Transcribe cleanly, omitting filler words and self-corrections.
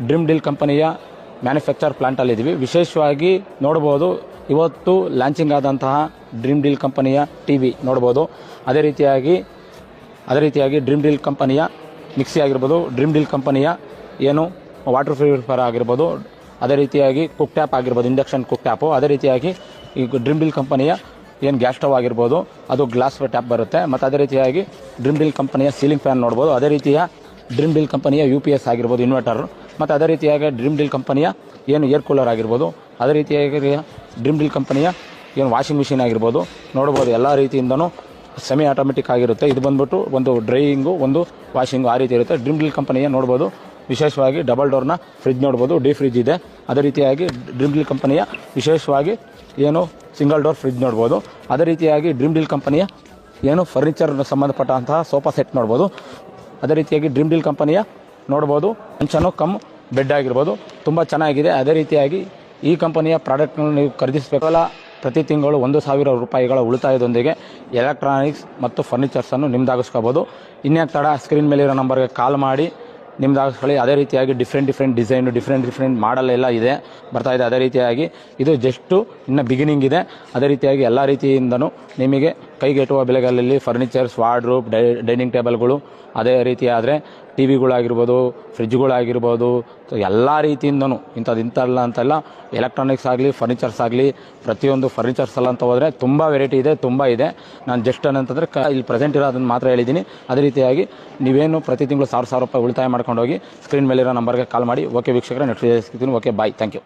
Dream deal ಕಂಪನಿಯ manufacture ಪ್ಲಾಂಟಲ್ಲಿದ್ದೀವಿ. ವಿಶೇಷವಾಗಿ ನೋಡ್ಬೋದು, ಇವತ್ತು ಲಾಂಚಿಂಗ್ ಆದಂತಹ ಡ್ರೀಮ್ ಡೀಲ್ ಕಂಪನಿಯ ಟಿವಿ ನೋಡ್ಬೋದು. ಅದೇ ರೀತಿಯಾಗಿ ಡ್ರೀಮ್ ಡೀಲ್ ಕಂಪನಿಯ ಮಿಕ್ಸಿ ಆಗಿರ್ಬೋದು, ಡ್ರೀಮ್ ಡೀಲ್ ಕಂಪನಿಯ ಏನು ವಾಟರ್ ಪ್ಯೂರಿಫೈಯರ್ ಆಗಿರ್ಬೋದು, ಅದೇ ರೀತಿಯಾಗಿ ಕುಕ್ ಟ್ಯಾಪ್ ಆಗಿರ್ಬೋದು, ಇಂಡಕ್ಷನ್ ಕುಕ್ ಟ್ಯಾಪು. ಅದೇ ರೀತಿಯಾಗಿ ಈಗ ಡ್ರೀಮ್ ಡೀಲ್ ಕಂಪನಿಯ ಏನು ಗ್ಯಾಸ್ ಸ್ಟವ್ ಆಗಿರ್ಬೋದು, ಅದು ಗ್ಲಾಸ್ ಟ್ಯಾಪ್ ಬರುತ್ತೆ. ಮತ್ತು ಅದೇ ರೀತಿಯಾಗಿ ಡ್ರೀಮ್ ಡೀಲ್ ಕಂಪನಿಯ ಸೀಲಿಂಗ್ ಫ್ಯಾನ್ ನೋಡ್ಬೋದು. ಅದೇ ರೀತಿಯ ಡ್ರೀಮ್ ಡೀಲ್ ಕಂಪನಿಯ UPS ಆಗಿರ್ಬೋದು, ಇನ್ವರ್ಟರ್. ಮತ್ತು ಅದೇ ರೀತಿಯಾಗಿ ಡ್ರೀಮ್ ಡೀಲ್ ಕಂಪನಿಯ ಏನು ಏರ್ ಕೂಲರ್ ಆಗಿರ್ಬೋದು, ಅದೇ ರೀತಿಯಾಗಿ ಡ್ರೀಮ್ ಡೀಲ್ ಕಂಪನಿಯ ಏನು ವಾಷಿಂಗ್ ಮಿಷಿನ್ ಆಗಿರ್ಬೋದು ನೋಡ್ಬೋದು. ಎಲ್ಲ ರೀತಿಯಿಂದನೂ ಸೆಮಿ ಆಟೋಮೆಟಿಕ್ ಆಗಿರುತ್ತೆ. ಇದು ಬಂದ್ಬಿಟ್ಟು ಒಂದು ಡ್ರೈಯಿಂಗು, ಒಂದು ವಾಷಿಂಗು, ಆ ರೀತಿ ಇರುತ್ತೆ. ಡ್ರೀಮ್ ಡೀಲ್ ಕಂಪನಿಯ ನೋಡ್ಬೋದು, ವಿಶೇಷವಾಗಿ ಡಬಲ್ ಡೋರ್ನ ಫ್ರಿಜ್ ನೋಡ್ಬೋದು, ಡೀಪ್ ಫ್ರಿಜ್ ಇದೆ. ಅದೇ ರೀತಿಯಾಗಿ ಡ್ರೀಮ್ ಡೀಲ್ ಕಂಪನಿಯ ವಿಶೇಷವಾಗಿ ಏನು ಸಿಂಗಲ್ ಡೋರ್ ಫ್ರಿಜ್ ನೋಡ್ಬೋದು. ಅದೇ ರೀತಿಯಾಗಿ ಡ್ರೀಮ್ ಡೀಲ್ ಕಂಪನಿಯ ಏನು ಫರ್ನಿಚರ್ ಸಂಬಂಧಪಟ್ಟಂತಹ ಸೋಫಾ ಸೆಟ್ ನೋಡ್ಬೋದು. ಅದೇ ರೀತಿಯಾಗಿ ಡ್ರೀಮ್ ಡೀಲ್ ಕಂಪನಿಯ ನೋಡ್ಬೋದು ಮಂಚನು ಕಮ್ ಬೆಡ್ ಆಗಿರ್ಬೋದು, ತುಂಬ ಚೆನ್ನಾಗಿದೆ. ಅದೇ ರೀತಿಯಾಗಿ ಈ ಕಂಪನಿಯ ಪ್ರಾಡಕ್ಟ್ನ ನೀವು ಖರೀದಿಸಬೇಕಲ್ಲ, ಪ್ರತಿ ತಿಂಗಳು 1,000 ರೂಪಾಯಿಗಳ ಉಳಿತಾಯದೊಂದಿಗೆ ಎಲೆಕ್ಟ್ರಾನಿಕ್ಸ್ ಮತ್ತು ಫರ್ನಿಚರ್ಸನ್ನು ನಿಮ್ದಾಗಿಸ್ಕೋಬೋದು. ಇನ್ಯಾಕೆ ತಡ, ಸ್ಕ್ರೀನ್ ಮೇಲಿರೋ ನಂಬರ್ಗೆ ಕಾಲ್ ಮಾಡಿ ನಿಮ್ದಾಗಿಸ್ಕೊಳ್ಳಿ. ಅದೇ ರೀತಿಯಾಗಿ ಡಿಫ್ರೆಂಟ್ ಡಿಸೈನು, ಡಿಫ್ರೆಂಟ್ ಮಾಡಲ್ ಎಲ್ಲ ಇದೆ, ಬರ್ತಾಯಿದೆ. ಅದೇ ರೀತಿಯಾಗಿ ಇದು ಜಸ್ಟು ಇನ್ನು ಬಿಗಿನಿಂಗ್ ಇದೆ. ಅದೇ ರೀತಿಯಾಗಿ ಎಲ್ಲ ರೀತಿಯಿಂದನೂ ನಿಮಗೆ ಕೈಗೆಟುವ ಬೆಲೆಗಳಲ್ಲಿ ಫರ್ನಿಚರ್ಸ್, ವಾರ್ಡ್ರೋಬ್, ಡೈನಿಂಗ್ ಟೇಬಲ್ಗಳು, ಅದೇ ರೀತಿ ಆದರೆ ಟಿವಿಗಳಾಗಿರ್ಬೋದು, ಫ್ರಿಜ್ಗಳಾಗಿರ್ಬೋದು, ಎಲ್ಲ ರೀತಿಯಿಂದನೂ ಇಂಥಲ್ಲ ಅಂತೆಲ್ಲ ಎಲೆಕ್ಟ್ರಾನಿಕ್ಸ್ ಆಗಲಿ, ಫರ್ನಿಚರ್ಸ್ ಆಗಲಿ, ಪ್ರತಿಯೊಂದು ಫರ್ನಿಚರ್ಸ್ ಎಲ್ಲ ಅಂತ ಹೋದರೆ ತುಂಬ ವೆರೈಟಿ ಇದೆ, ತುಂಬ ಇದೆ. ನಾನು ಜಸ್ಟ್ ಏನಂತಂದರೆ ಇಲ್ಲಿ ಪ್ರೆಸೆಂಟ್ ಇರೋ ಅದನ್ನು ಮಾತ್ರ ಹೇಳಿದ್ದೀನಿ. ಅದೇ ರೀತಿಯಾಗಿ ನೀವೇನು ಪ್ರತಿ ತಿಂಗಳು 1,000 ರೂಪಾಯಿ ಉಳಿತಾಯ ಮಾಡ್ಕೊಂಡು ಹೋಗಿ ಸ್ಕ್ರೀನ್ ಮೇಲಿರೋ ನಂಬರ್ಗೆ ಕಾಲ್ ಮಾಡಿ. ಓಕೆ ವೀಕ್ಷಕರೇ, ನೆಕ್ಸ್ಟ್ ಸಿಗ್ತೀನಿ. Okay, bye, thank you.